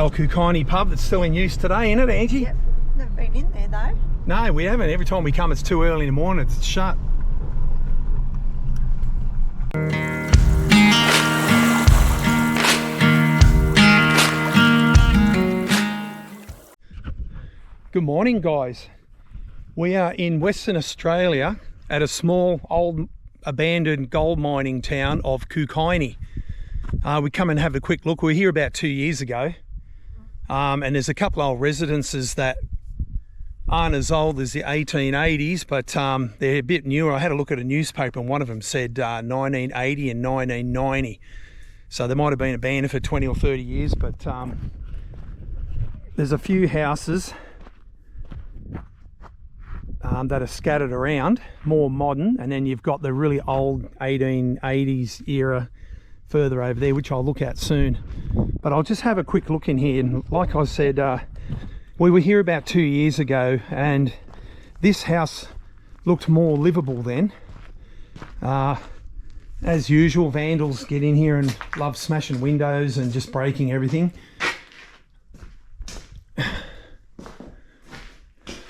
old Kookynie pub that's still in use today, isn't it, Angie? Yep, never been in there though. No, we haven't. Every time we come it's too early in the morning, it's shut. Good morning, guys. We are in Western Australia at a small old abandoned gold mining town of Kookynie. We come and have a quick look. We were here about 2 years ago, and there's a couple of old residences that aren't as old as the 1880s, but they're a bit newer. I had a look at a newspaper and one of them said 1980 and 1990, so they might have been abandoned for 20 or 30 years. But there's a few houses that are scattered around, more modern, and then you've got the really old 1880s era further over there, which I'll look at soon. But I'll just have a quick look in here. And like I said, we were here about 2 years ago, and this house looked more livable then. As usual, vandals get in here and love smashing windows and just breaking everything.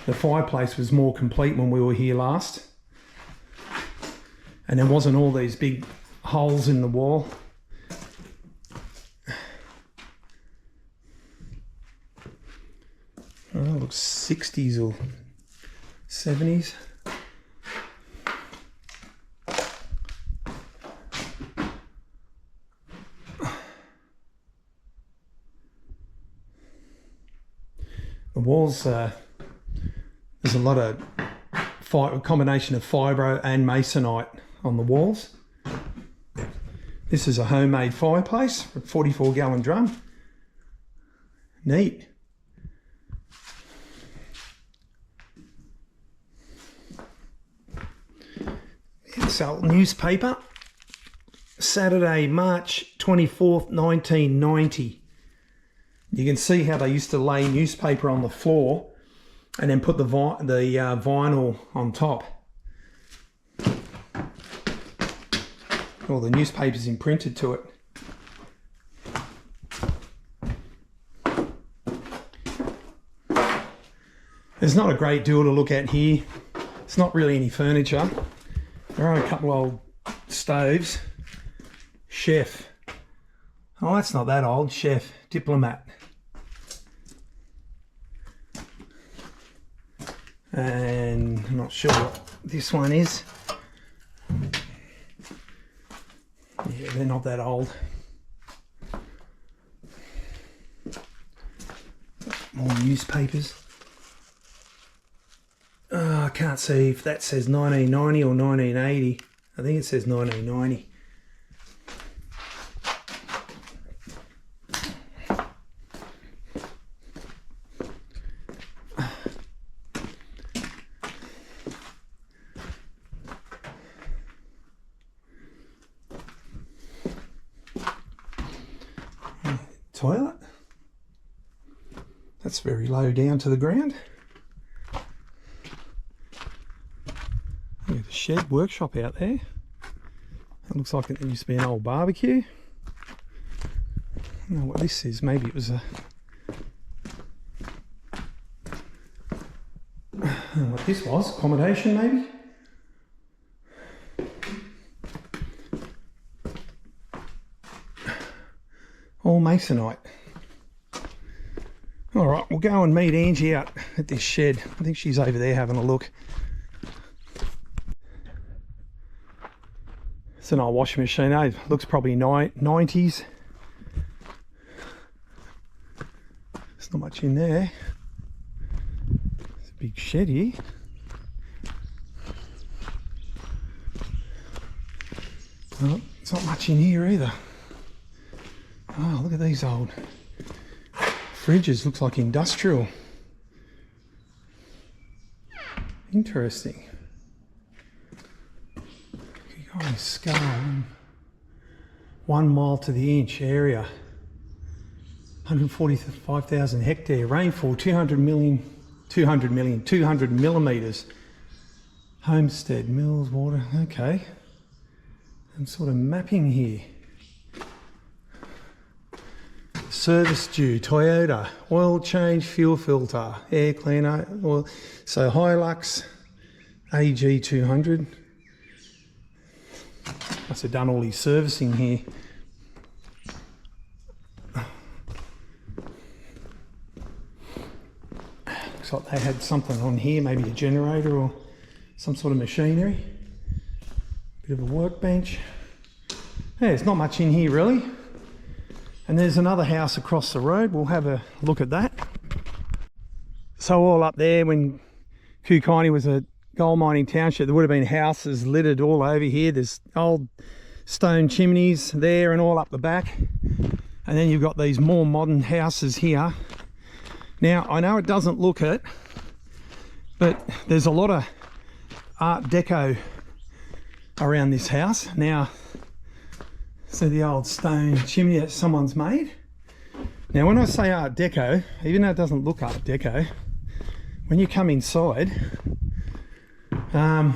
The fireplace was more complete when we were here last, and there wasn't all these big holes in the wall. Oh, it looks 60s or 70s. The walls, there's a lot of a combination of fibro and masonite on the walls. This is a homemade fireplace, a 44-gallon drum. Neat. It's old newspaper. Saturday, March 24th, 1990. You can see how they used to lay newspaper on the floor and then put the vinyl on top. All the newspapers imprinted to it. There's not a great deal to look at here. It's not really any furniture. There are a couple old stoves. Chef. Oh, that's not that old. Chef. Diplomat. And I'm not sure what this one is. Yeah, they're not that old. More newspapers. Oh, I can't see if that says 1990 or 1980. I think it says 1990. Toilet. That's very low down to the ground. Look at the shed workshop out there. It looks like it used to be an old barbecue. I don't know what this is. Maybe it was a... I don't know what this was. Accommodation maybe? All masonite. All right, we'll go and meet Angie out at this shed. I think she's over there having a look. It's an old washing machine. It looks probably 90s. There's not much in there. There's a big shed here. Oh, there's not much in here either. Oh, look at these old fridges. Looks like industrial. Interesting. Kookynie scale. 1 mile to the inch area. 145,000 hectare. Rainfall 200 millimetres. Homestead, mills, water. Okay. Some sort of mapping here. service due, Toyota, oil change, fuel filter, air cleaner, oil. So Hilux AG 200. Must have done all his servicing here. Looks like they had something on here, maybe a generator or some sort of machinery. Bit of a workbench. Yeah, there's not much in here really. And there's another house across the road. We'll have a look at that. So all up there, when Kookynie was a gold mining township, there would have been houses littered all over here. There's old stone chimneys there and all up the back. And then you've got these more modern houses here. Now, I know it doesn't look it, but there's a lot of Art Deco around this house. Now, so the old stone chimney that someone's made. Now, when I say Art Deco, even though it doesn't look Art Deco, when you come inside, so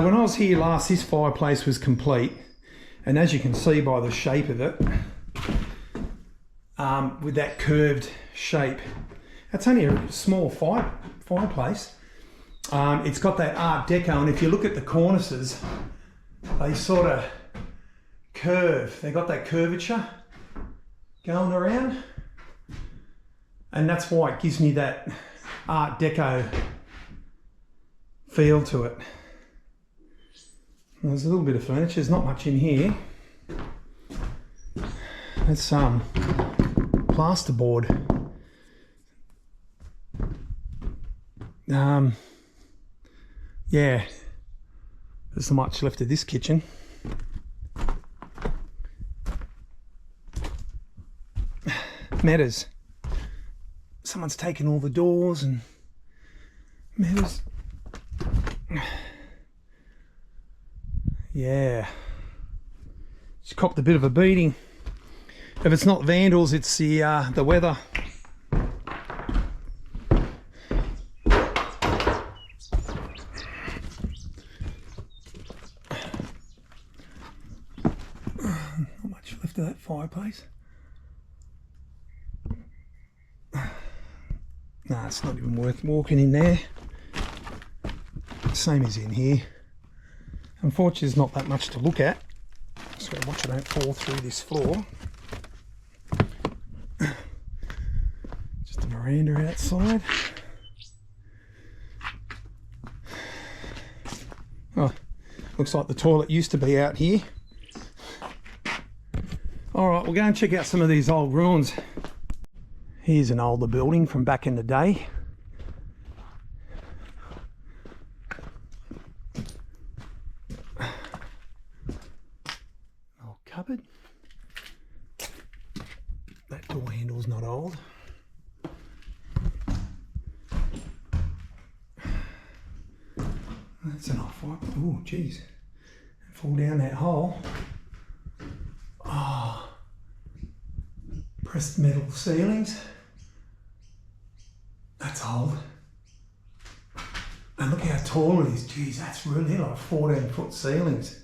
when I was here last, this fireplace was complete, and as you can see by the shape of it, with that curved shape, that's only a small fireplace. It's got that Art Deco, and if you look at the cornices, they sort of curve. They got that curvature going around, and that's why it gives me that Art Deco feel to it. There's a little bit of furniture. There's not much in here. That's plasterboard. Yeah, there's not much left of this kitchen. Matters. Someone's taken all the doors and matters. Yeah, just copped a bit of a beating. If it's not vandals, it's the weather. Not much left of that fireplace. Nah, it's not even worth walking in there. Same as in here. Unfortunately, there's not that much to look at. Just gotta watch I don't fall through this floor. Just a veranda outside. Oh, looks like the toilet used to be out here. Alright, we'll go and check out some of these old ruins. Here's an older building from back in the day. Old cupboard. That door handle's not old. That's an old fire. Oh, geez. Fall down that hole. Oh. Pressed metal ceilings. That's old. And look how tall it is. Geez, that's really like 14-foot ceilings.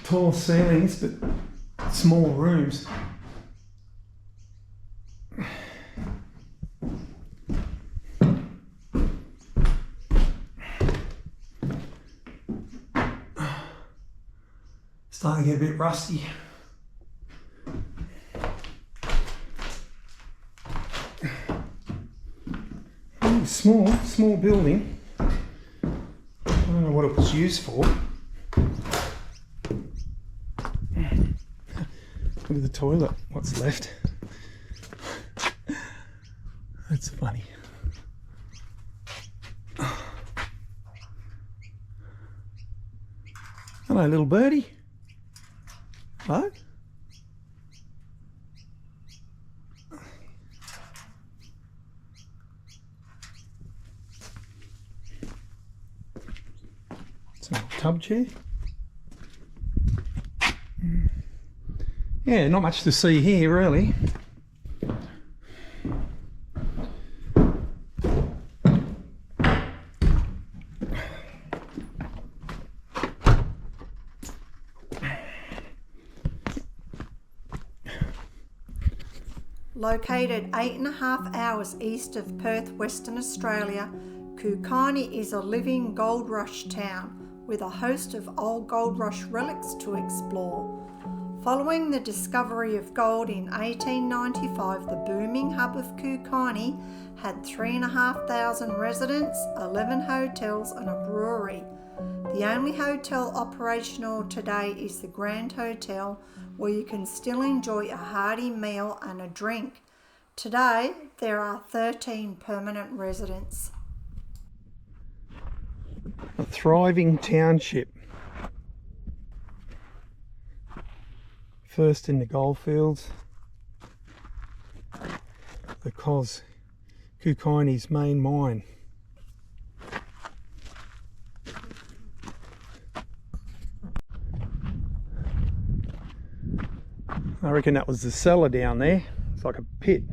Tall ceilings, but small rooms. Starting to get a bit rusty. Oh, small building. I don't know what it was used for. Look at the toilet, what's left. That's funny. Hello, little birdie. Hello? It's an old tub chair. Yeah, not much to see here really. Located 8.5 hours east of Perth, Western Australia, Kookynie is a living gold rush town with a host of old gold rush relics to explore. Following the discovery of gold in 1895, the booming hub of Kookynie had 3,500 residents, 11 hotels and a brewery. The only hotel operational today is the Grand Hotel, where you can still enjoy a hearty meal and a drink. Today, there are 13 permanent residents. A thriving township. First in the goldfields, because Kookyinie's main mine. I reckon that was the cellar down there. It's like a pit.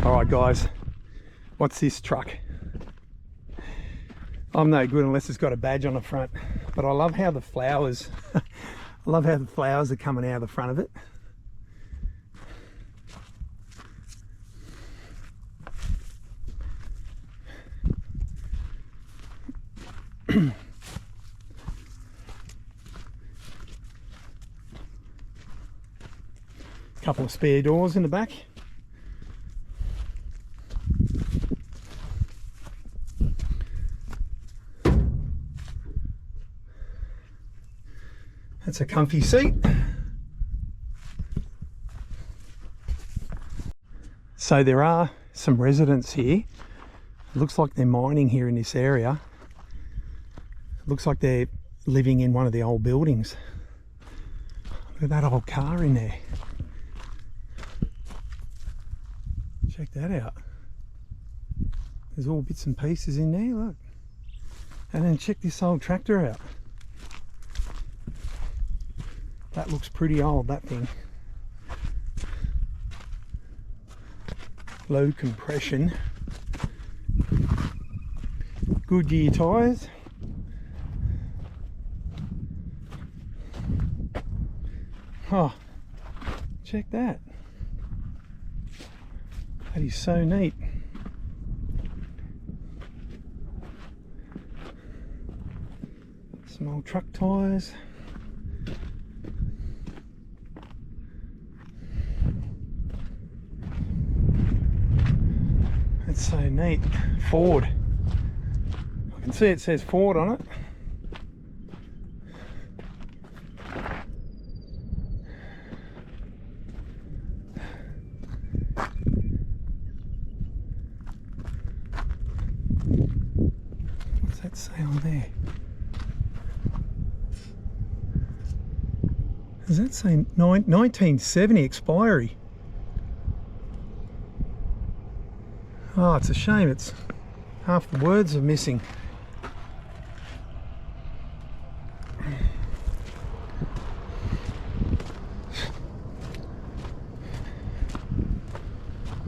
All right, guys. What's this truck? I'm no good unless it's got a badge on the front, but I love how the flowers, I love how the flowers are coming out of the front of it. Couple of spare doors in the back. That's a comfy seat. So there are some residents here. It looks like they're mining here in this area. It looks like they're living in one of the old buildings. Look at that old car in there. Check that out. There's all bits and pieces in there, look. And then check this old tractor out. That looks pretty old, that thing. Low compression. Goodyear tyres. Oh, check that. That is so neat. Some old truck tyres. That's so neat. Ford. I can see it says Ford on it. What's that say on there? Does that say 1970 expiry? Oh, it's a shame. It's half the words are missing.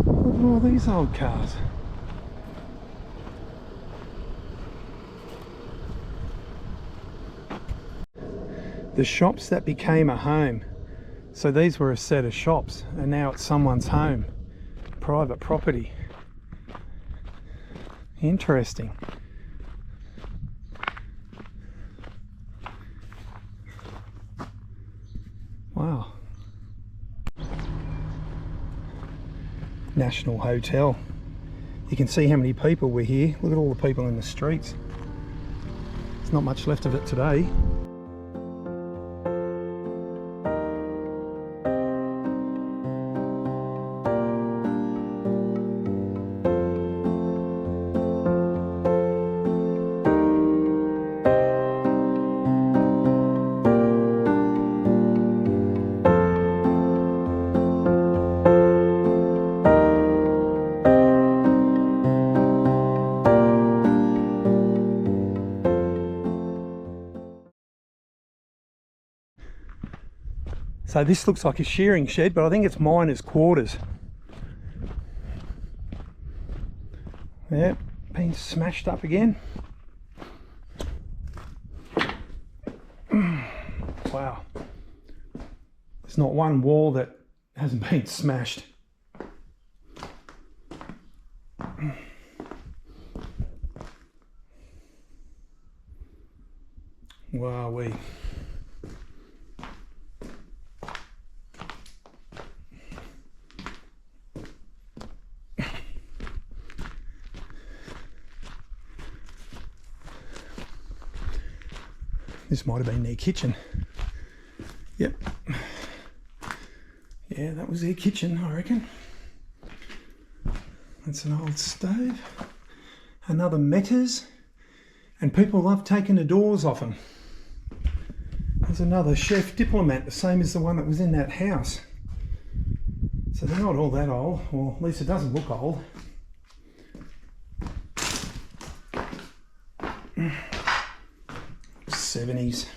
Look at all these old cars. The shops that became a home. So these were a set of shops and now it's someone's home. Private property. Interesting. Wow. National Hotel. You can see how many people were here. Look at all the people in the streets. There's not much left of it today. So this looks like a shearing shed, but I think it's miners' quarters. Yeah, been smashed up again. Wow. There's not one wall that hasn't been smashed. Wowee. This might have been their kitchen. Yep. Yeah, that was their kitchen, I reckon. That's an old stove. Another Metters. And people love taking the doors off them. There's another chef diplomat, the same as the one that was in that house. So they're not all that old, or at least it doesn't look old. '70s.